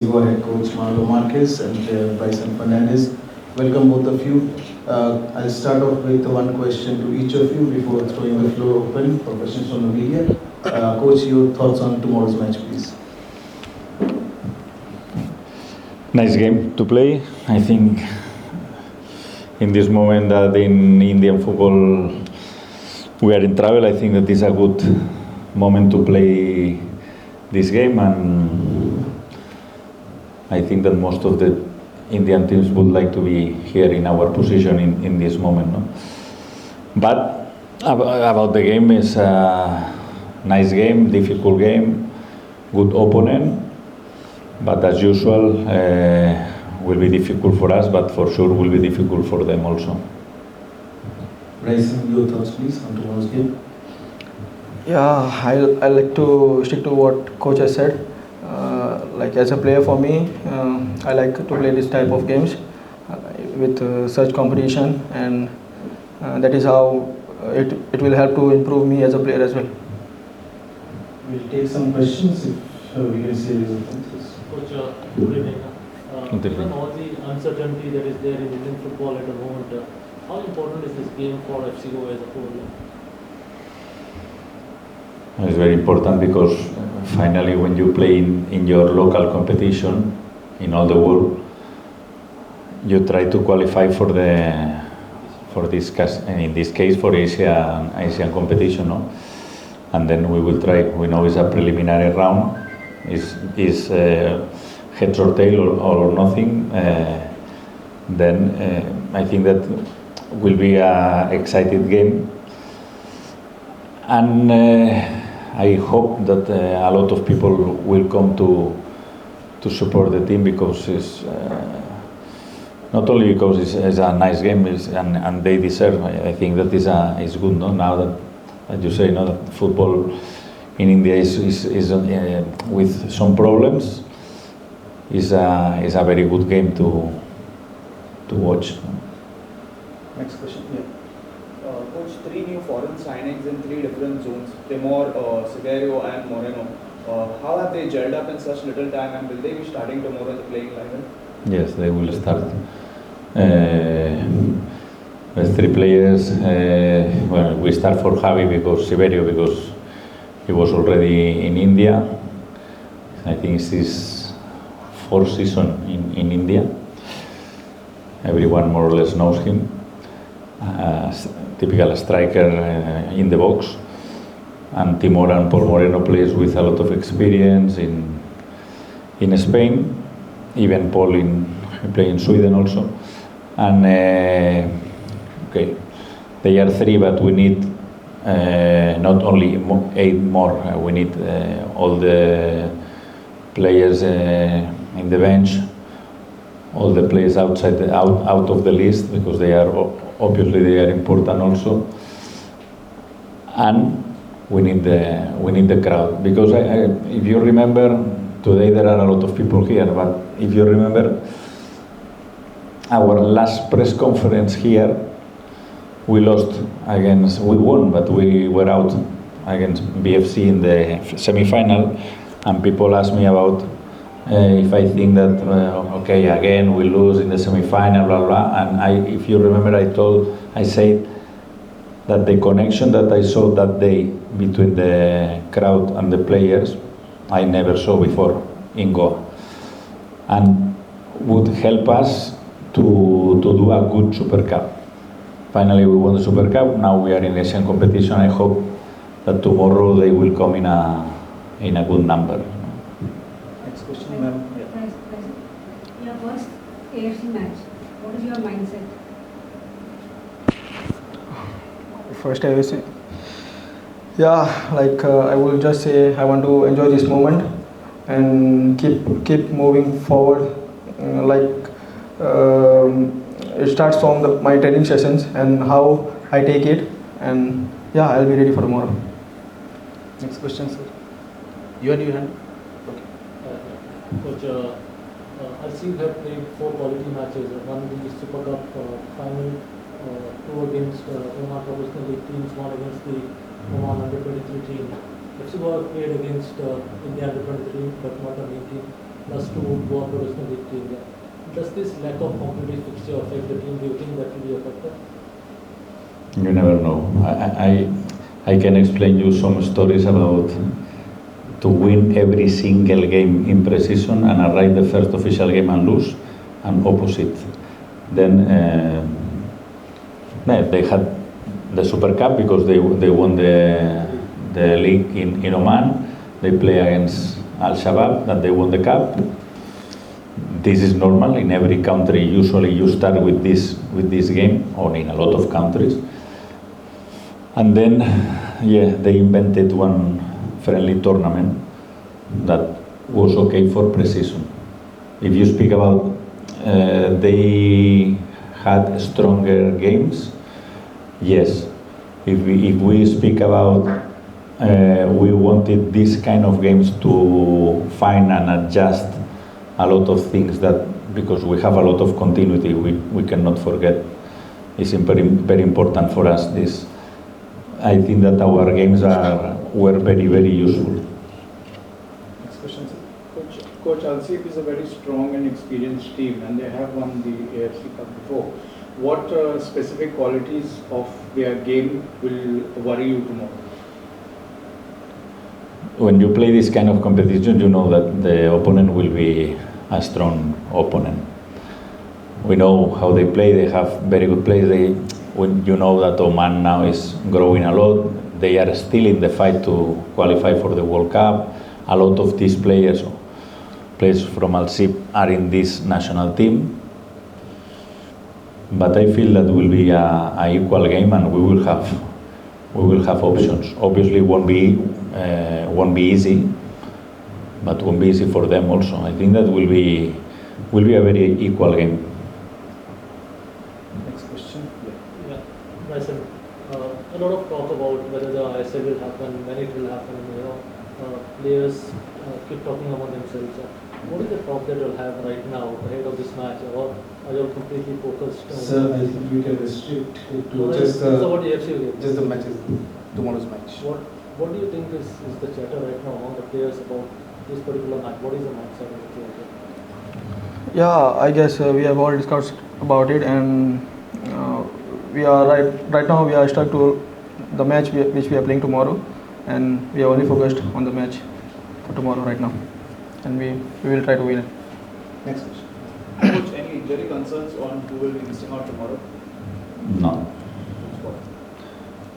Go head coach Marlo Marquez and Bryson Fernandez. Welcome both of you. I'll start off with one question to each of you before throwing the floor open for questions from the media. Coach, your thoughts on tomorrow's match, please. Nice game to play. I think in this moment that in Indian football we are in trouble, I think that is a good moment to play this game, and I think that most of the Indian teams would like to be here in our position in this moment. No? But about the game, is a nice game, difficult game, good opponent, but as usual will be difficult for us, but for sure will be difficult for them also. Bryson, your thoughts please on tomorrow's game. Yeah, I like to stick to what coach has said. Like as a player for me, I like to play this type of games with such competition, and that is how it will help to improve me as a player as well. We'll take some questions if we can see your responses. Coach, good evening. Given all the uncertainty that is there in Indian football at the moment, how important is this game for FCG as a whole? It's very important because finally when you play in your local competition in all the world, you try to qualify for this in this case for Asian competition, no? And then we will try. We know it's a preliminary round. Is heads or tail or nothing. Then I think that will be a exciting game, and I hope that a lot of people will come to support the team because it's not only because it's a nice game and they deserve. I think that is good. No? Now that, as you say, no, that football in India is with some problems. Is a very good game to watch. Next question. Yeah. Coach, 3 new foreign signings in 3 different zones, Timor, Severio and Moreno. How have they gelled up in such little time, and will they be starting tomorrow in the playing lineup? Yes, they will start. With 3 players. Well, we start for Javi because Severio because he was already in India. I think it's his 4th season in India. Everyone more or less knows him. Typical striker in the box, and Timor and Paul Moreno plays with a lot of experience in Spain. Even Paul play in Sweden also. And okay, they are 3, but we need not only 8 more. We need all the players in the bench, all the players out of the list because they are. Obviously, they are important also, and we need the crowd because if you remember, today there are a lot of people here. But if you remember, our last press conference here, we won, but we were out against BFC in the semi-final, and people asked me about. If I think that okay, again we lose in the semi-final, blah blah, and if you remember, I said that the connection that I saw that day between the crowd and the players, I never saw before in Goa, and would help us to do a good Super Cup. Finally, we won the Super Cup. Now we are in Asian competition. I hope that tomorrow they will come in a good number. Question, ma'am. Your first AFC match, what is your mindset? First AFC. Yeah, like I will just say I want to enjoy this moment and keep moving forward. It starts from my training sessions and how I take it, and yeah, I'll be ready for tomorrow. Next question, sir. You had your hand. Coach, FCG have played 4 quality matches. One in the Super Cup final, 2 against Oman professional league teams, 1 against the Oman under 23 team. FCG have played against India under 23, but not a main team. plus 2 go on professional league team. Yeah. Does this lack of competitive fixture affect the team? Do you think that will be affected? You never know. I can explain you some stories about to win every single game in pre-season and arrive the first official game and lose, and opposite. Then they had the Super Cup because they won the league in Oman. They play against Al Shabaab, that they won the cup. This is normal in every country. Usually you start with this game, or in a lot of countries. And then, they invented one friendly tournament that was okay for pre-season. If you speak about, they had stronger games, yes. If we speak about, we wanted this kind of games to find and adjust a lot of things that, because we have a lot of continuity, we cannot forget. It's very, very important for us. This, I think that our games were very, very useful. Next question, sir. Coach Al Seeb is a very strong and experienced team, and they have won the AFC Cup before. What specific qualities of their game will worry you tomorrow? When you play this kind of competition, you know that the opponent will be a strong opponent. We know how they play. They have very good players. When you know that Oman now is growing a lot, they are still in the fight to qualify for the World Cup. A lot of these players from Al Seeb are in this national team. But I feel that will be an equal game, and we will have options. Obviously, it won't be easy, but won't be easy for them also. I think that will be a very equal game. Next question. Yeah, Bryson, a lot of talk about whether the ISL will happen, when it will happen. Players keep talking among themselves. What is the talk that you'll have right now ahead of this match, or are you all completely focused on? Sir, I think we can restrict it to just the matches, tomorrow's match. What do you think is the chatter right now among the players about this particular match? What is the match side? Yeah, I guess we have all discussed about it, and we are right now we are stuck to the match which we are playing tomorrow, and we are only focused on the match for tomorrow right now, and we will try to win it. Next question. Coach, any injury concerns on who will be missing out tomorrow? No.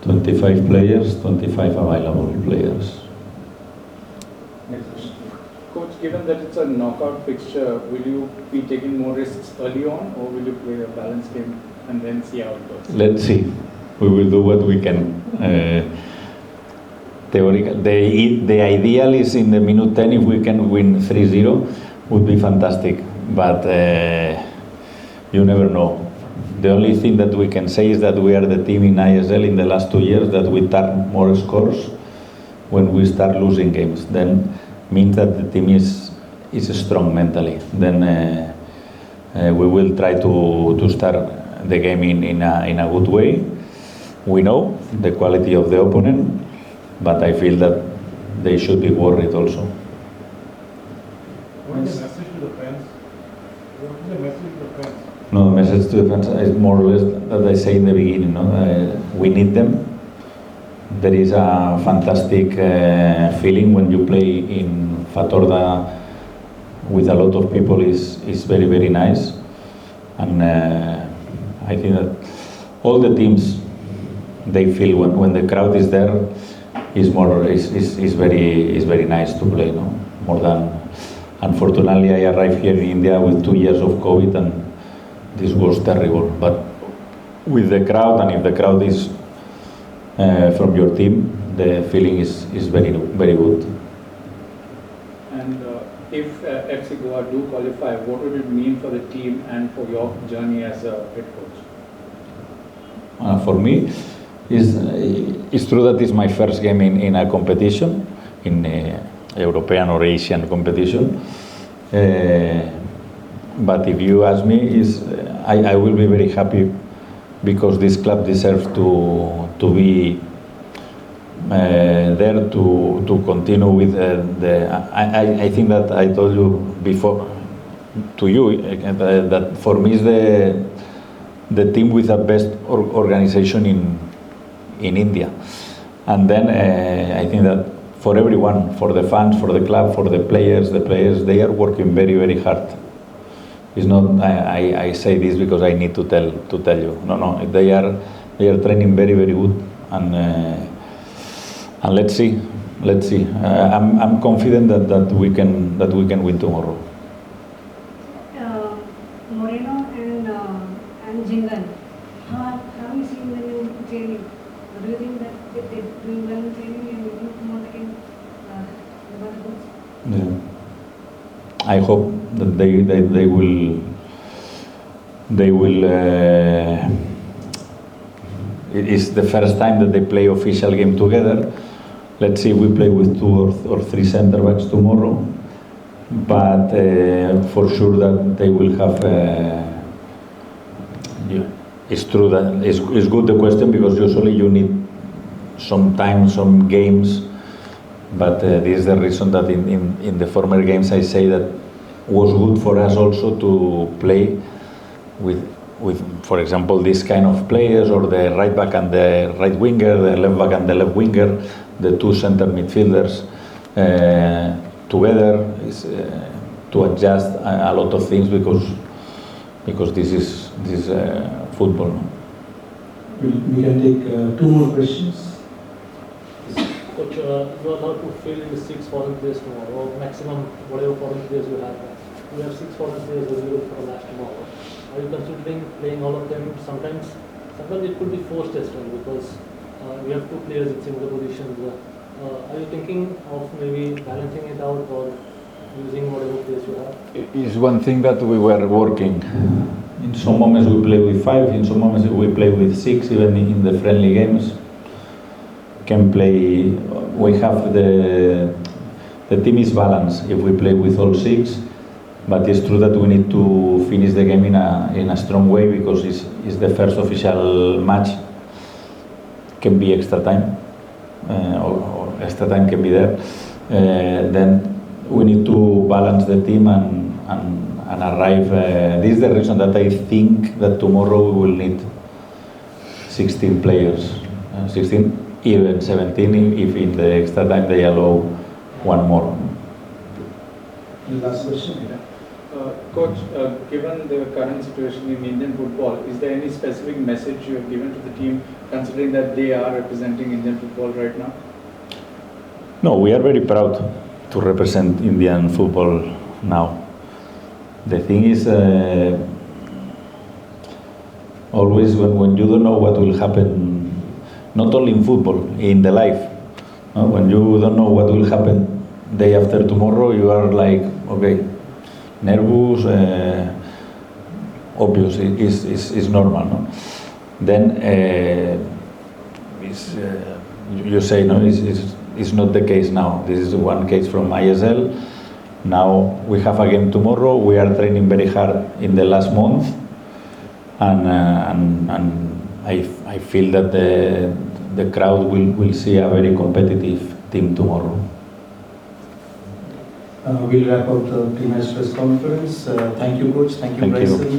25 players, 25 available players. Next question. Coach, given that it's a knockout fixture, will you be taking more risks early on, or will you play a balanced game and then see how it goes? Let's see. We will do what we can. The ideal is in the minute 10, if we can win 3-0, would be fantastic. But you never know. The only thing that we can say is that we are the team in ISL in the last 2 years that we turn more scores when we start losing games. Then means that the team is strong mentally. Then we will try to start the game in a good way. We know the quality of the opponent, but I feel that they should be worried also. What is the message to the fans? What is the message to the fans? No, the message to the fans is more or less that I say in the beginning. We need them. There is a fantastic feeling when you play in Fatorda with a lot of people. Is very, very nice, and I think that all the teams, they feel when the crowd is there, is very nice to play. No, more than. Unfortunately, I arrived here in India with 2 years of COVID, and this was terrible. But with the crowd, and if the crowd is from your team, the feeling is very, very good. And if FC Goa do qualify, what would it mean for the team and for your journey as a head coach? For me, it's true that it's my first game in a competition, in European or Asian competition. But if you ask me, I will be very happy because this club deserves to be there to continue with I think that I told you before to you that for me is the team with the best organization in India. And then I think that for everyone, for the fans, for the club, for the players, they are working very, very hard. It's not I say this because I need to tell you. No, they are training very, very good, and let's see. I'm confident that we can win tomorrow. Moreno and Jingle, how are you seeing them in training? Do you think that they're doing well in training and you think more they can reward the goals? Yeah. I hope that they will. It is the first time that they play official game together. Let's see if we play with 2 or 3 centre backs tomorrow. But for sure that they will have. It's true that it's good the question, because usually you need some time, some games. But this is the reason that in the former games I say that was good for us also to play with for example this kind of players, or the right back and the right winger, the left back and the left winger, the 2 center midfielders together is to adjust a lot of things, because this is football. We can take 2 more questions. Coach, you are allowed to fill in the 6 foreign players tomorrow, or maximum whatever foreign players you have. We have 6 foreign players available for the match tomorrow. Are you considering playing all of them? Sometimes it could be forced as well, because we have 2 players in similar positions. Are you thinking of maybe balancing it out, or using whatever players you have? It is one thing that we were working. In some moments we play with 5, in some moments we play with 6, even in the friendly games. Can play. We have the team is balanced if we play with all 6, but it's true that we need to finish the game in a strong way, because it's the first official match. Can be extra time, or extra time can be there. Then we need to balance the team and arrive. This is the reason that I think that tomorrow we will need 16 players, 16. Even 17 if in the extra time they allow 1 more. The last question. Coach, given the current situation in Indian football, is there any specific message you have given to the team, considering that they are representing Indian football right now? No, we are very proud to represent Indian football now. The thing is, always when you don't know what will happen, not only in football, in the life. When you don't know what will happen day after tomorrow, you are like, okay, nervous, obvious, is normal. No? Then you say, no, it's not the case now. This is one case from ISL. Now we have a game tomorrow. We are training very hard in the last month, and I feel that the crowd will see a very competitive team tomorrow. We'll wrap up the pre-match press conference. Thank you, Coach. Thank you, Thank you. Bryson.